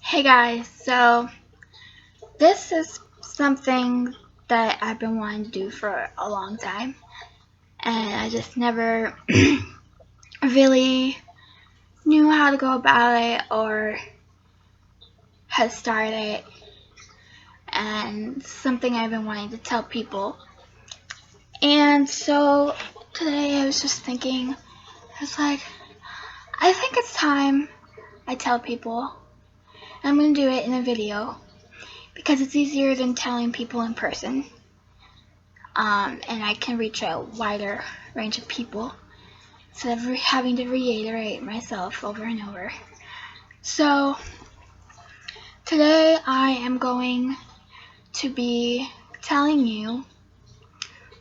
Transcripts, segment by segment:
Hey guys, so this is something that I've been wanting to do for a long time, and I just never really knew how to go about it or had started it, and something I've been wanting to tell people. And so today I was just thinking, I was like, I think it's time I tell people. I'm going to do it in a video because it's easier than telling people in person. And I can reach a wider range of people instead of having to reiterate myself over and over. So today I am going to be telling you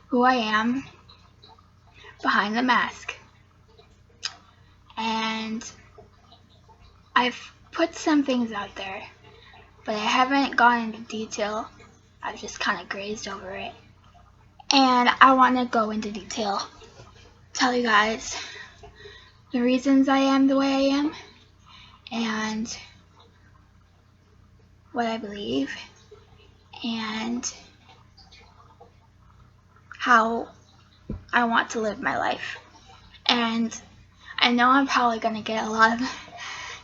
who I am behind the mask. And I've put some things out there, but I haven't gone into detail. I've just kind of grazed over it. And I want to go into detail, tell you guys the reasons I am the way I am, and what I believe, and how I want to live my life. And I know I'm probably going to get a lot of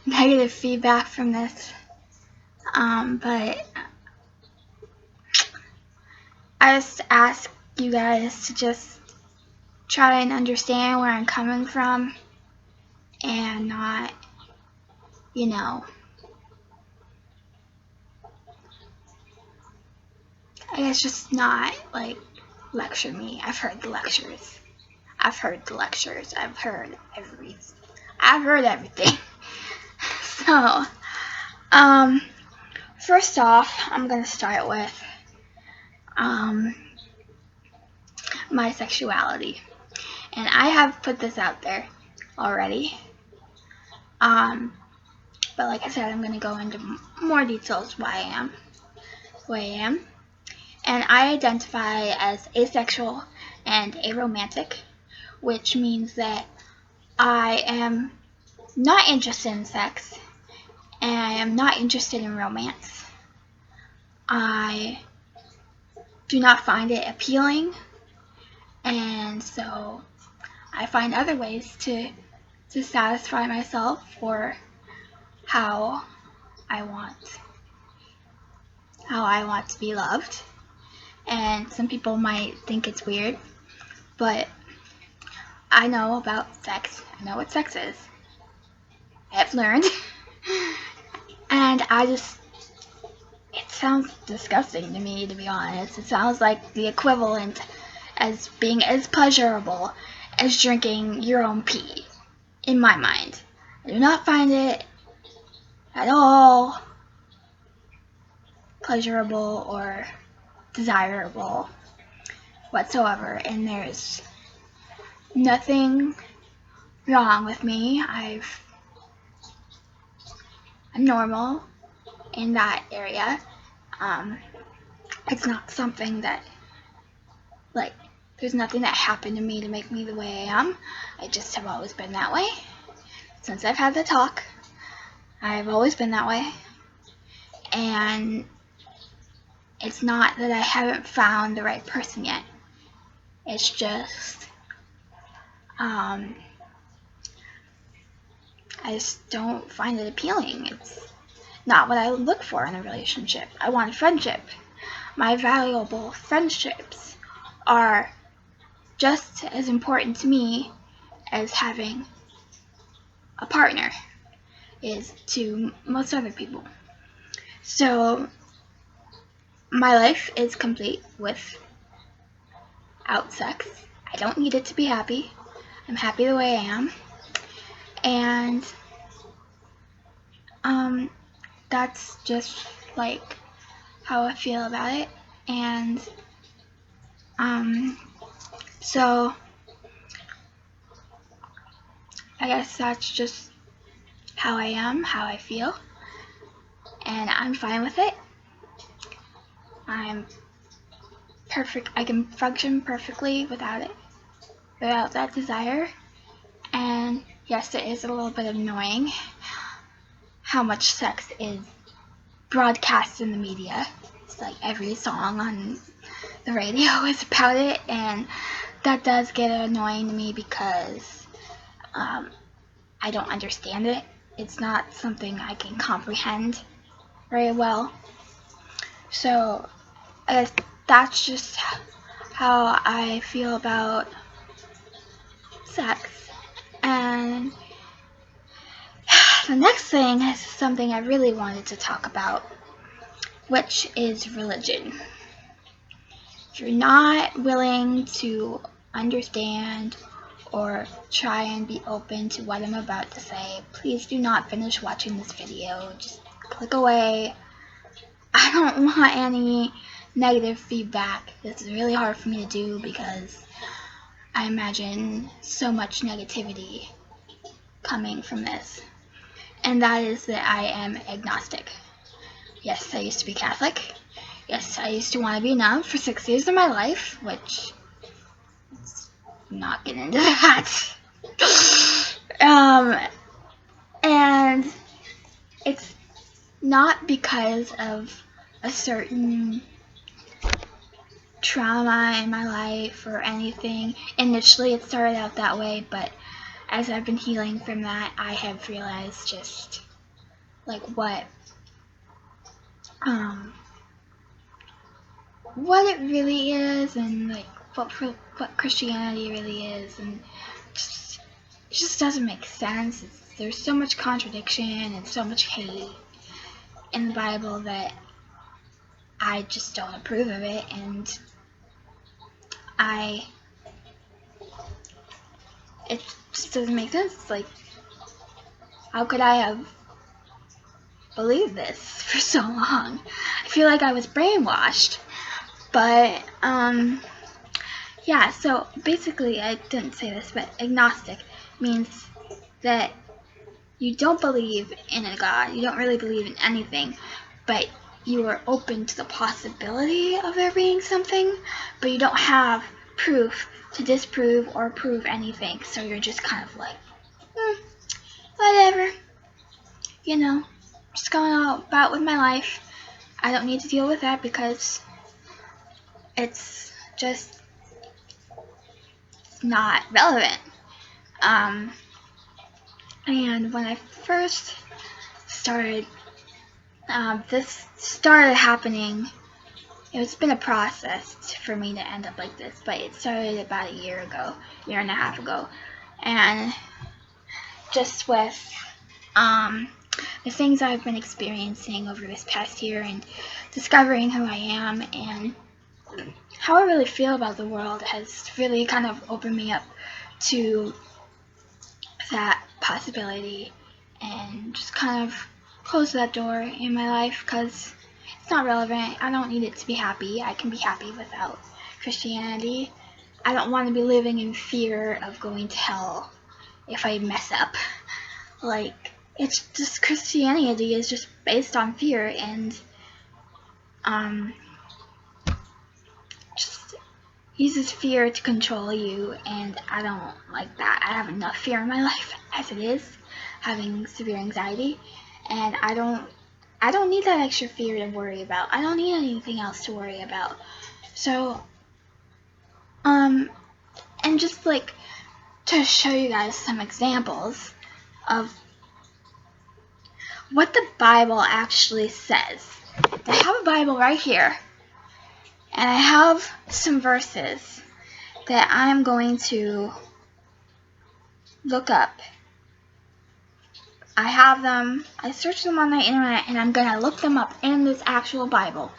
negative feedback from this, but I just ask you guys to just try and understand where I'm coming from and not, I guess just not like lecture me. I've heard the lectures. I've heard everything. So, first off, I'm gonna start with my sexuality, and I have put this out there already. But like I said, I'm gonna go into more details why I am who I am. And I identify as asexual and aromantic, which means that I am not interested in sex, and I am not interested in romance. I do not find it appealing, and so I find other ways to satisfy myself for how I want to be loved. And some people might think it's weird, but I know about sex. I know what sex is. I have learned. And it sounds disgusting to me, to be honest. It sounds like the equivalent as being as pleasurable as drinking your own pee, in my mind. I do not find it at all pleasurable or desirable whatsoever, and there's nothing wrong with me. I'm normal in that area. It's not something that, there's nothing that happened to me to make me the way I am. I just have always been that way. Since I've had the talk, I've always been that way. And it's not that I haven't found the right person yet. It's just, I just don't find it appealing. It's not what I look for in a relationship. I want a friendship. My valuable friendships are just as important to me as having a partner is to most other people. So my life is complete without sex. I don't need it to be happy. I'm happy the way I am. And that's just like how I feel about it. And so I guess that's just how I am, how I feel, and I'm fine with it. I'm perfect. I can function perfectly without that desire. And yes, it is a little bit annoying how much sex is broadcast in the media. It's like every song on the radio is about it, and that does get annoying to me because I don't understand it. It's not something I can comprehend very well. So I guess that's just how I feel about sex. And the next thing is something I really wanted to talk about, which is religion. If you're not willing to understand or try and be open to what I'm about to say, please do not finish watching this video. Just click away. I don't want any negative feedback. This is really hard for me to do because I imagine so much negativity coming from this. And that is that I am agnostic. Yes, I used to be Catholic. Yes, I used to want to be a nun for 6 years of my life, which, let's not get into that. And it's not because of a certain trauma in my life or anything. Initially, it started out that way, but as I've been healing from that, I have realized just like what it really is, and like what Christianity really is, and it just doesn't make sense. There's so much contradiction and so much hate in the Bible that I just don't approve of it, and it just doesn't make sense. It's like, how could I have believed this for so long? I feel like I was brainwashed. But yeah, so basically, I didn't say this, but agnostic means that you don't believe in a God, you don't really believe in anything, but you are open to the possibility of there being something, but you don't have proof to disprove or prove anything, so you're just kind of like, whatever, you know, just going about with my life. I don't need to deal with that because it's just not relevant. And when I first started, this started happening. It's been a process for me to end up like this, but it started about a year and a half ago, and just with the things I've been experiencing over this past year and discovering who I am and how I really feel about the world has really kind of opened me up to that possibility and just kind of closed that door in my life because it's not relevant. I don't need it to be happy. I can be happy without Christianity. I don't want to be living in fear of going to hell if I mess up. Like, it's just Christianity is just based on fear and just uses fear to control you, and I don't like that. I have enough fear in my life as it is, having severe anxiety, and I don't need that extra fear to worry about. I don't need anything else to worry about. So and just like to show you guys some examples of what the Bible actually says. I have a Bible right here, and I have some verses that I'm going to look up. I have them, I searched them on the internet, and I'm going to look them up in this actual Bible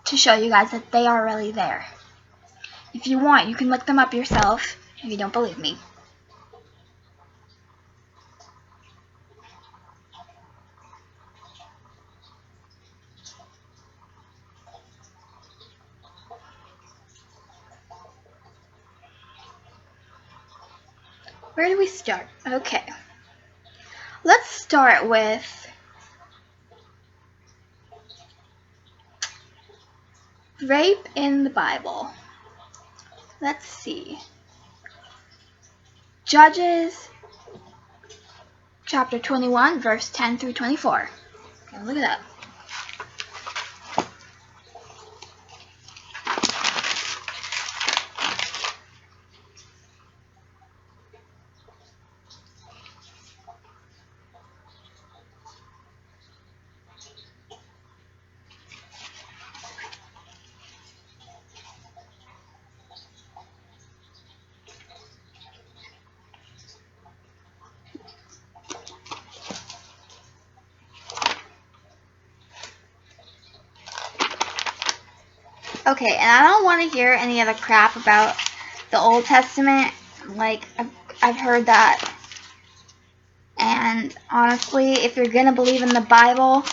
to show you guys that they are really there. If you want, you can look them up yourself if you don't believe me. Where do we start? Okay. Let's start with rape in the Bible. Let's see. Judges chapter 21, verse 10 through 24. Okay, look it up. Okay, and I don't want to hear any other crap about the Old Testament. Like, I've heard that. And honestly, if you're going to believe in the Bible,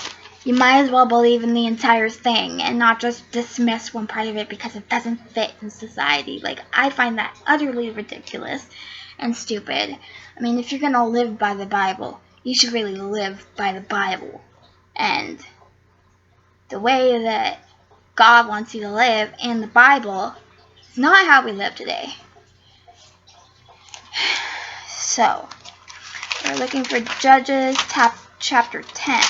you might as well believe in the entire thing and not just dismiss one part of it because it doesn't fit in society. Like, I find that utterly ridiculous and stupid. I mean, if you're going to live by the Bible, you should really live by the Bible. And the way that God wants you to live in the Bible is not how we live today. So, we're looking for Judges chapter 10.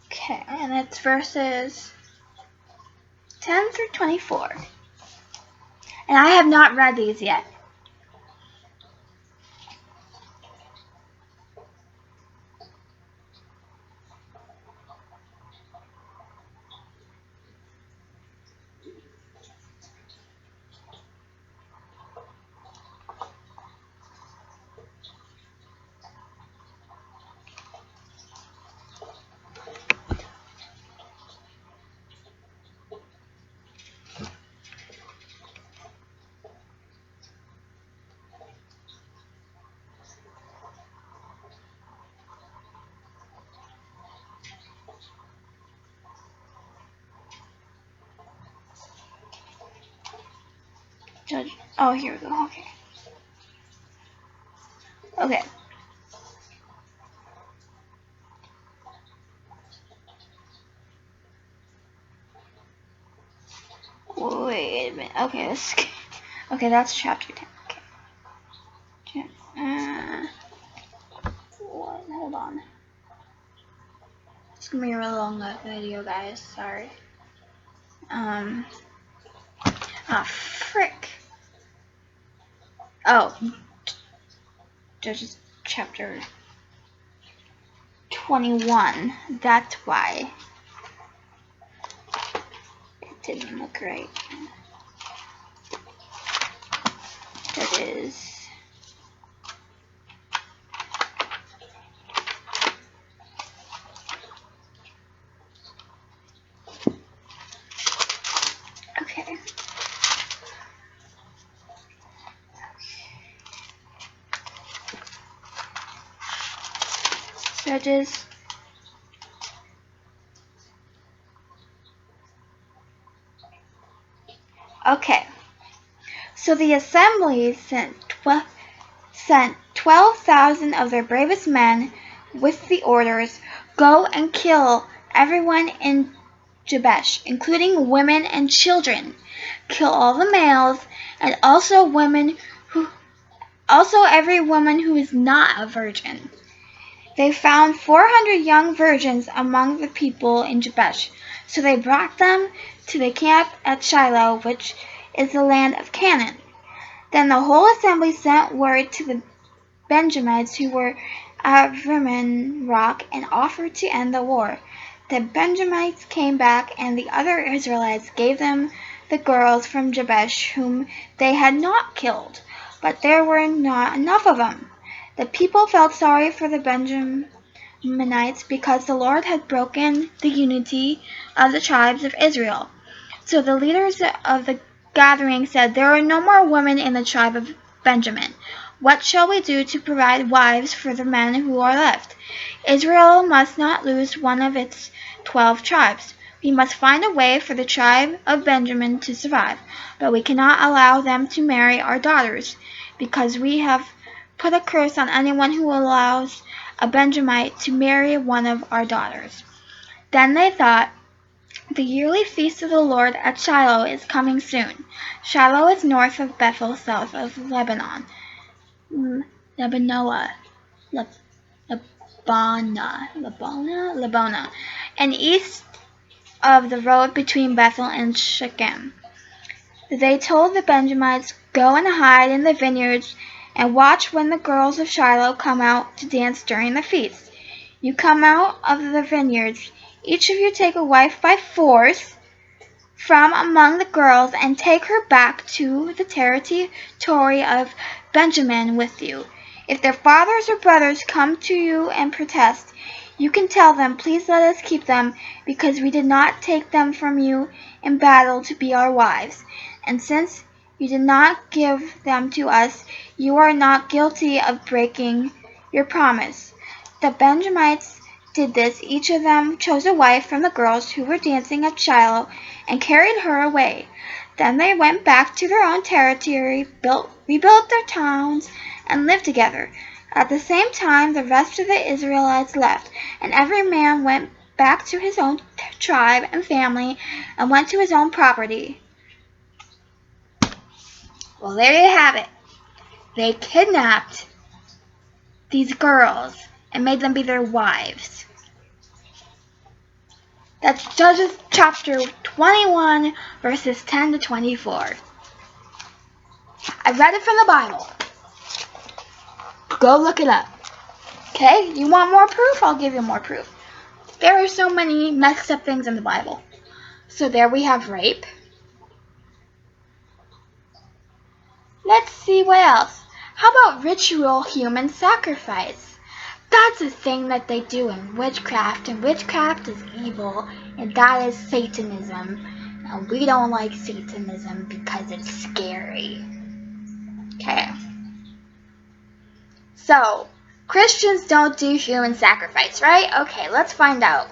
Okay, and it's verses 10 through 24. And I have not read these yet. Oh, here we go. Okay. Okay. Wait a minute. Okay, okay, that's chapter 10. Okay. What? Hold on. It's gonna be a really long video, guys. Sorry. Frick. Oh. Judges chapter 21. That's why it didn't look right. Judges. Okay. Judges. Okay. So the assembly sent 12,000 of their bravest men with the orders, "Go and kill everyone in Jabesh, including women and children. Kill all the males, and also every woman who is not a virgin." They found 400 young virgins among the people in Jabesh, so they brought them to the camp at Shiloh, which is the land of Canaan. Then the whole assembly sent word to the Benjamites who were at Rimmon Rock and offered to end the war. The Benjamites came back, and the other Israelites gave them the girls from Jabesh whom they had not killed, but there were not enough of them. The people felt sorry for the Benjamites because the Lord had broken the unity of the tribes of Israel. So the leaders of the gathering said, "There are no more women in the tribe of Benjamin. What shall we do to provide wives for the men who are left? Israel must not lose one of its 12 tribes. We must find a way for the tribe of Benjamin to survive, but we cannot allow them to marry our daughters, because we have put a curse on anyone who allows a Benjamite to marry one of our daughters." Then they thought, "The yearly feast of the Lord at Shiloh is coming soon." Shiloh is north of Bethel, south of Lebanon. Lebanoah, and east of the road between Bethel and Shechem. They told the Benjamites, "Go and hide in the vineyards and watch when the girls of Shiloh come out to dance during the feast. You come out of the vineyards, each of you take a wife by force from among the girls and take her back to the territory of Benjamin with you. If their fathers or brothers come to you and protest, you can tell them, please let us keep them, because we did not take them from you in battle to be our wives. And since you did not give them to us, you are not guilty of breaking your promise. The Benjamites did this. Each of them chose a wife from the girls who were dancing at Shiloh and carried her away. Then they went back to their own territory, rebuilt their towns, and lived together. At the same time, the rest of the Israelites left, and every man went back to his own tribe and family and went to his own property. Well, there you have it. They kidnapped these girls and made them be their wives. That's Judges chapter 21, verses 10 to 24. I read it from the Bible. Go look it up. Okay? You want more proof? I'll give you more proof. There are so many messed up things in the Bible. So there we have rape. Let's see what else. How about ritual human sacrifice? That's a thing that they do in witchcraft, and witchcraft is evil, and that is Satanism. And we don't like Satanism because it's scary. Okay. So, Christians don't do human sacrifice, right? Okay, let's find out.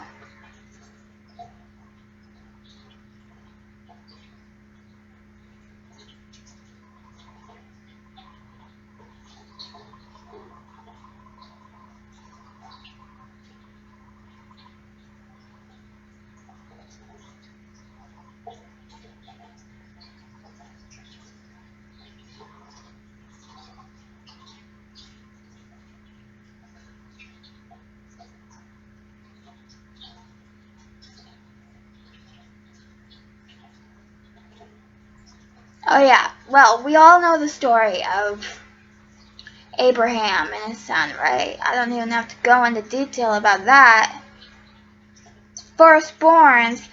Oh yeah, well, we all know the story of Abraham and his son, right? I don't even have to go into detail about that. Firstborns.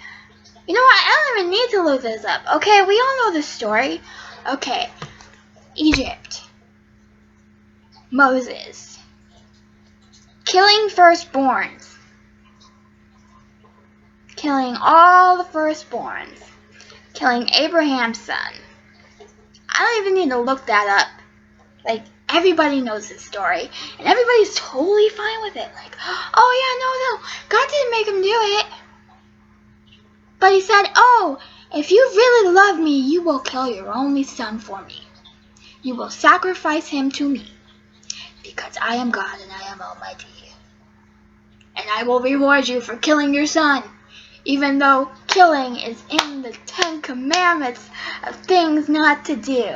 You know what? I don't even need to look this up. Okay, we all know the story. Okay, Egypt. Moses. Killing firstborns. Killing all the firstborns. Killing Abraham's son. I don't even need to look that up. Like, everybody knows this story, and everybody's totally fine with it. Like, oh yeah, no, God didn't make him do it. But he said, oh, if you really love me, you will kill your only son for me. You will sacrifice him to me, because I am God and I am Almighty. And I will reward you for killing your son, even though killing is in the 10 Commandments of things not to do.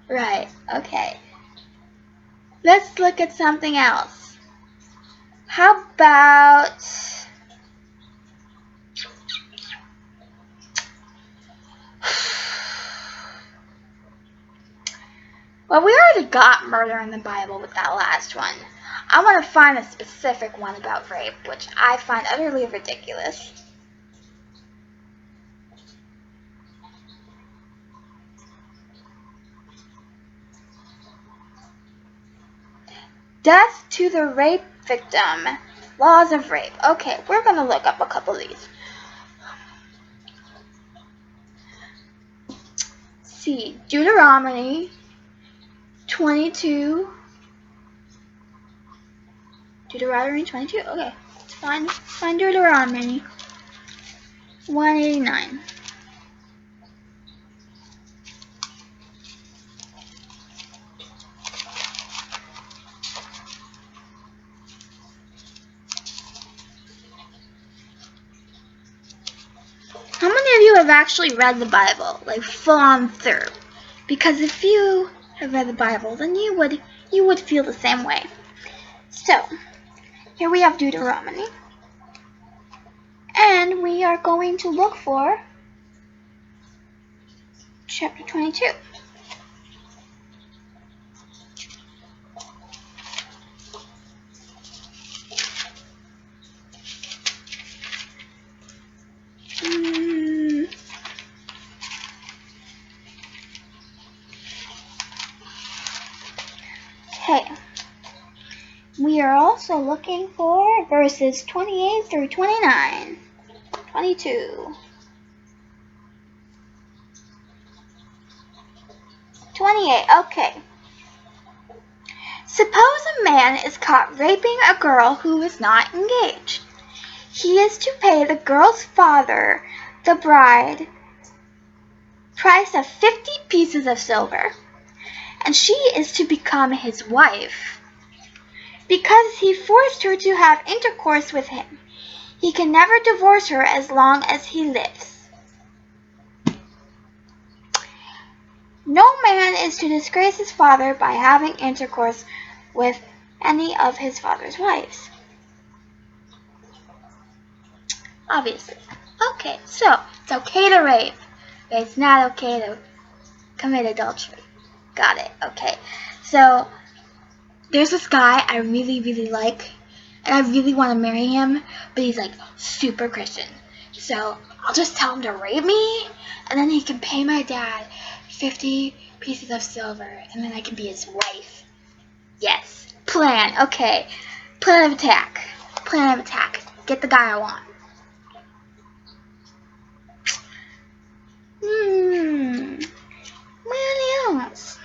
Right, okay. Let's look at something else. How about... Well, we already got murder in the Bible with that last one. I want to find a specific one about rape, which I find utterly ridiculous. Death to the rape victim. Laws of rape. Okay, we're going to look up a couple of these. See, Deuteronomy 22. Deuteronomy 22? Okay. Find Deuteronomy 189. How many of you have actually read the Bible, like full on through? Because if you have read the Bible, then you would feel the same way. So, here we have Deuteronomy. And we are going to look for chapter 22. Okay. We are also looking for verses 28 through 29. 22. 28. Okay. Suppose a man is caught raping a girl who is not engaged. He is to pay the girl's father, the bride, price of 50 pieces of silver, and she is to become his wife. Because he forced her to have intercourse with him, he can never divorce her as long as he lives. No man is to disgrace his father by having intercourse with any of his father's wives. Obviously. Okay, so it's okay to rape, but it's not okay to commit adultery. Got it. Okay. So there's this guy I really, really like, and I really want to marry him, but he's like super Christian. So I'll just tell him to rape me, and then he can pay my dad 50 pieces of silver, and then I can be his wife. Yes. Plan. Okay. Plan of attack. Plan of attack. Get the guy I want. What else?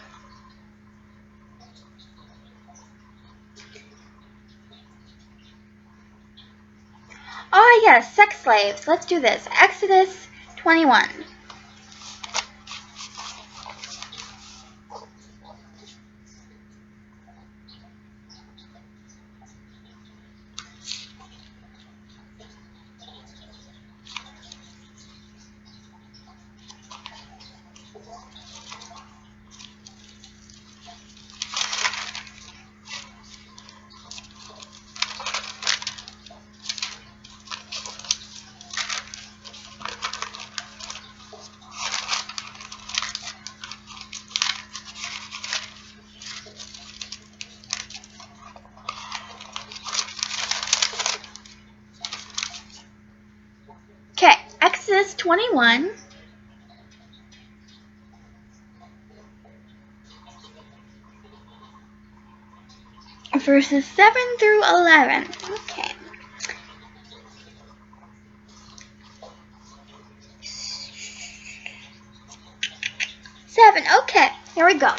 Oh yes, sex slaves. Let's do this. Exodus 21. Okay, Exodus 21. Verses 7 through 11. Okay. 7. Okay, here we go.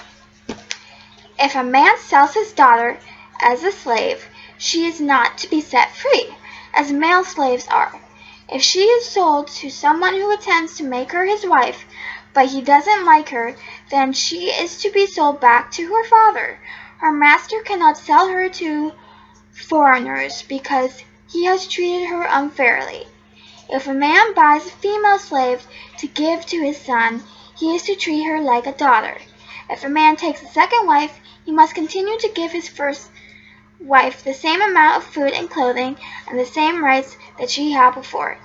If a man sells his daughter as a slave, she is not to be set free, as male slaves are. If she is sold to someone who intends to make her his wife, but he doesn't like her, then she is to be sold back to her father. Her master cannot sell her to foreigners because he has treated her unfairly. If a man buys a female slave to give to his son, he is to treat her like a daughter. If a man takes a second wife, he must continue to give his first wife the same amount of food and clothing and the same rights that she had before.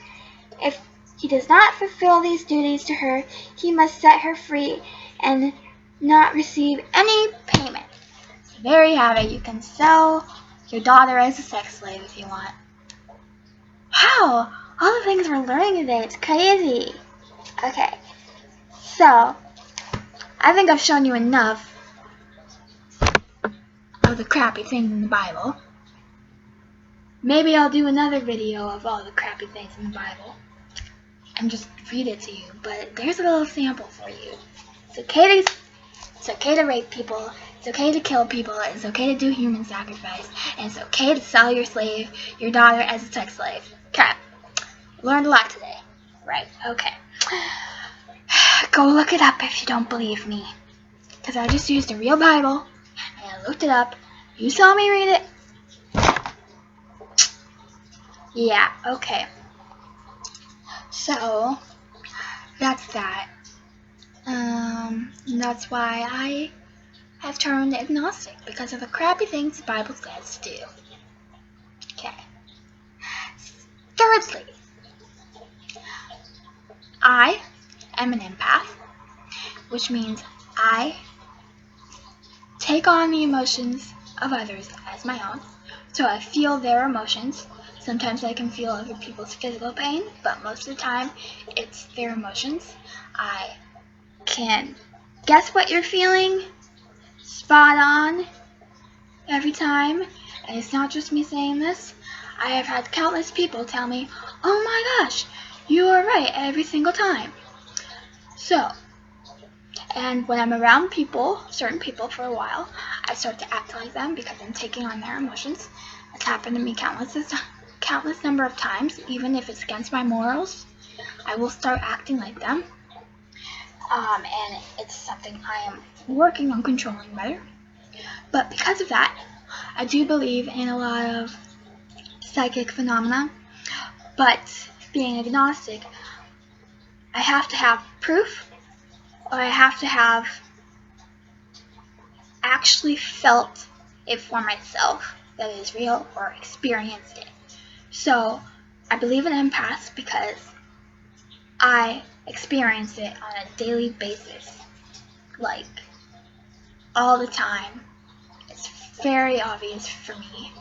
If he does not fulfill these duties to her, he must set her free and not receive any payment. So there you have it. You can sell your daughter as a sex slave if you want. Wow! All the things we're learning today, it's crazy. Okay, so I think I've shown you enough of the crappy things in the Bible. Maybe I'll do another video of all the crappy things in the Bible and just read it to you, but there's a little sample for you. It's okay to rape people, it's okay to kill people, it's okay to do human sacrifice, and it's okay to sell your daughter as a sex slave. Okay, learned a lot today. Right, okay. Go look it up if you don't believe me, because I just used a real Bible, and I looked it up. You saw me read it. Yeah, okay. So, that's that. That's why I have turned agnostic, because of the crappy things the Bible says to do. Okay. Thirdly, I am an empath, which means I take on the emotions of others as my own. So I feel their emotions. Sometimes I can feel other people's physical pain, but most of the time it's their emotions. I can guess what you're feeling, spot on, every time, and it's not just me saying this, I have had countless people tell me, oh my gosh, you are right every single time. So, and when I'm around people, certain people for a while, I start to act like them because I'm taking on their emotions. It's happened to me countless number of times, even if it's against my morals. I will start acting like them. And it's something I am working on controlling better. But because of that, I do believe in a lot of psychic phenomena. But being agnostic, I have to have proof, or I have to have actually felt it for myself that it is real or experienced it. So I believe in empaths because I experience it on a daily basis, like all the time. It's very obvious for me.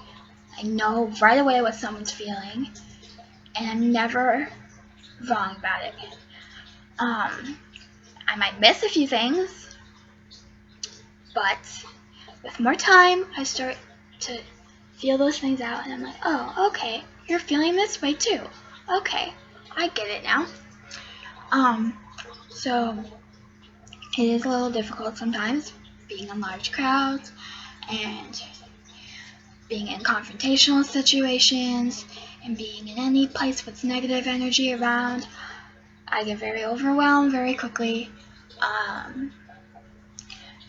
I know right away what someone's feeling, and I'm never wrong about it. I might miss a few things, but with more time, I start to feel those things out, and I'm like, oh, okay, you're feeling this way too. Okay, I get it now. So it is a little difficult sometimes, being in large crowds and being in confrontational situations and being in any place with negative energy around. I get very overwhelmed very quickly.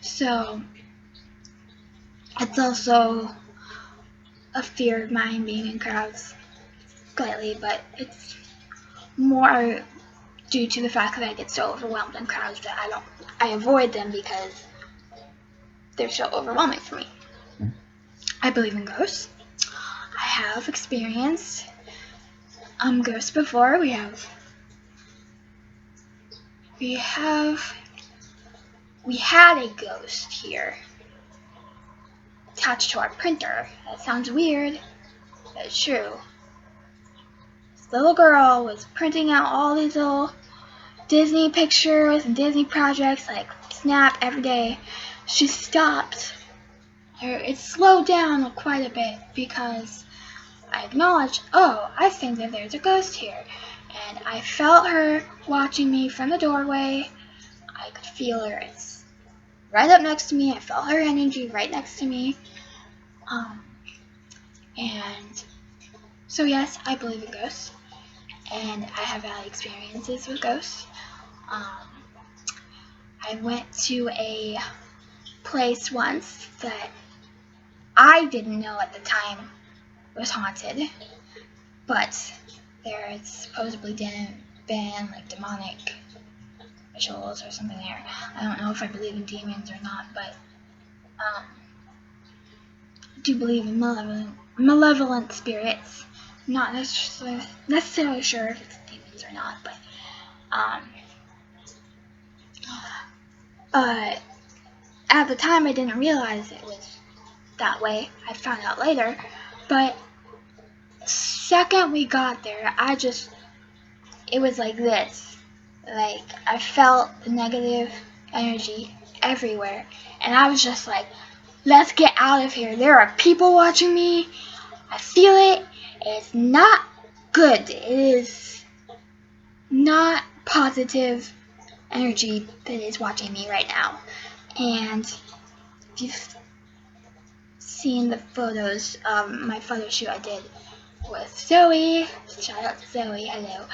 So it's also a fear of mine being in crowds slightly, but it's more due to the fact that I get so overwhelmed in crowds that I avoid them because they're so overwhelming for me. I believe in ghosts. I have experienced ghosts before. We had a ghost here attached to our printer. That sounds weird, but it's true. This little girl was printing out all these little Disney pictures and Disney projects like Snap every day. She stopped. It slowed down quite a bit because I acknowledged, oh, I think that there's a ghost here. And I felt her watching me from the doorway. I could feel her. It's right up next to me. I felt her energy right next to me. And so yes, I believe in ghosts. And I have had experiences with ghosts. I went to a place once that I didn't know at the time was haunted, but there had supposedly been like demonic rituals or something there. I don't know if I believe in demons or not, but I do believe in malevolent spirits. Not necessarily sure if it's demons or not, but at the time I didn't realize it was that way. I found out later, but second we got there, it was like this. Like, I felt the negative energy everywhere, and I was just like, let's get out of here. There are people watching me. I feel it. It's not good. It is not positive energy that is watching me right now. And if you've seen the photos of my photo shoot I did with Zoe, shout out to Zoe, hello.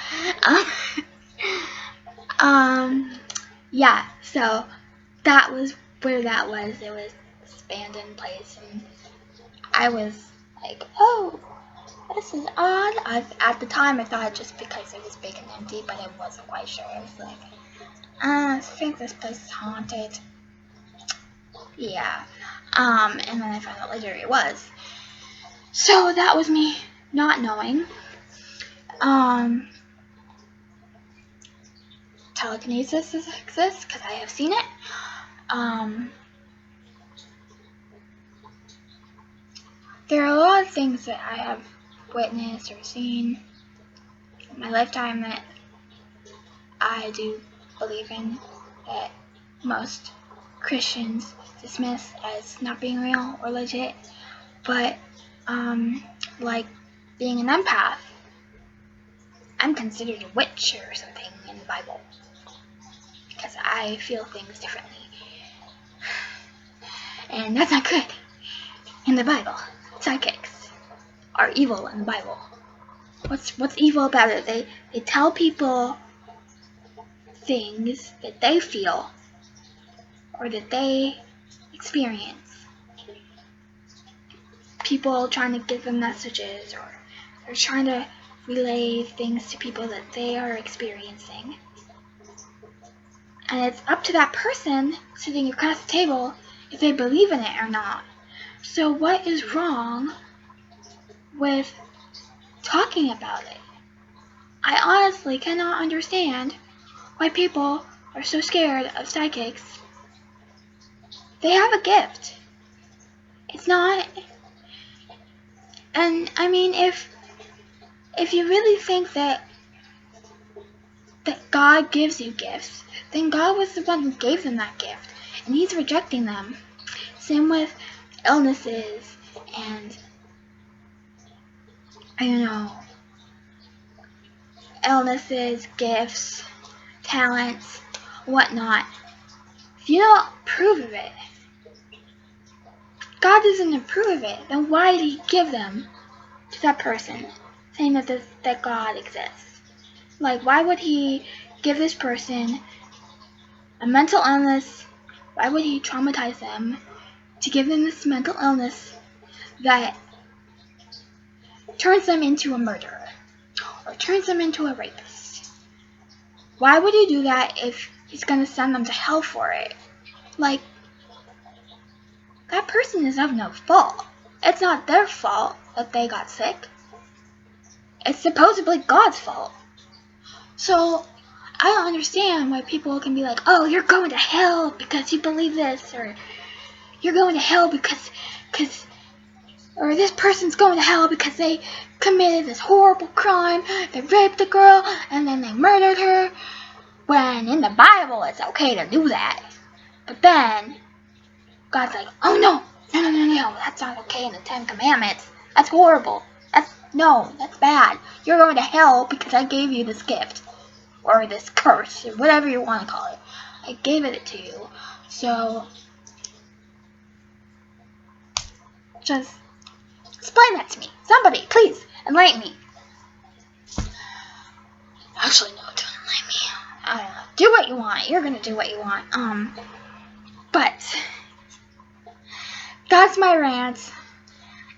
Yeah, so that was where that was. It was this abandoned place, and I was like, oh, this is odd. At the time, I thought just because it was big and empty, but I wasn't quite sure. I was like, I think this place is haunted. Yeah. And then I found out later it was. So that was me not knowing. Telekinesis exists because I have seen it. There are a lot of things that I have witnessed or seen in my lifetime that I do believe in, that most Christians dismiss as not being real or legit, but like being an empath, I'm considered a witch or something in the Bible because I feel things differently, and that's not good in the Bible. Psychics are evil in the Bible. What's evil about it? They tell people things that they feel or that they experience. People trying to give them messages, or they're trying to relay things to people that they are experiencing. And it's up to that person sitting across the table if they believe in it or not. So what is wrong with talking about it? I honestly cannot understand why people are so scared of psychics. They have a gift. It's not... And I mean, if you really think that God gives you gifts, then God was the one who gave them that gift, and He's rejecting them. Same with illnesses and, illnesses, gifts, talents, whatnot. If you don't approve of it, God doesn't approve of it, then why did He give them to that person, saying that God exists? Like, why would He give this person a mental illness? Why would He traumatize them to give them this mental illness that turns them into a murderer or turns them into a rapist? Why would He do that if He's going to send them to hell for it? Like, that person is of no fault. It's not their fault that they got sick. It's supposedly God's fault. So, I don't understand why people can be like, oh, you're going to hell because you believe this, or you're going to hell or this person's going to hell because they committed this horrible crime. They raped a girl and then they murdered her. When in the Bible it's okay to do that. But then God's like, oh no, that's not okay in the 10 Commandments. That's horrible. That's bad. You're going to hell because I gave you this gift. Or this curse, or whatever you want to call it. I gave it to you. So, just explain that to me. Somebody, please, enlighten me. Actually, no, don't enlighten me. I don't know. Do what you want. You're gonna do what you want. But that's my rant.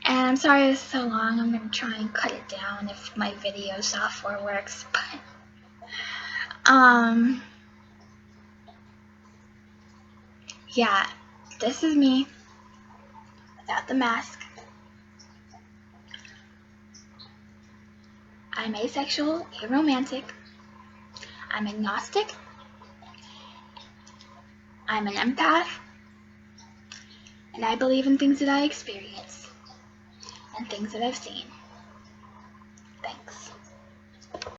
And I'm sorry it's so long. I'm gonna try and cut it down if my video software works. But yeah, this is me without the mask. I'm asexual, aromantic. I'm agnostic. I'm an empath. And I believe in things that I experience and things that I've seen. Thanks.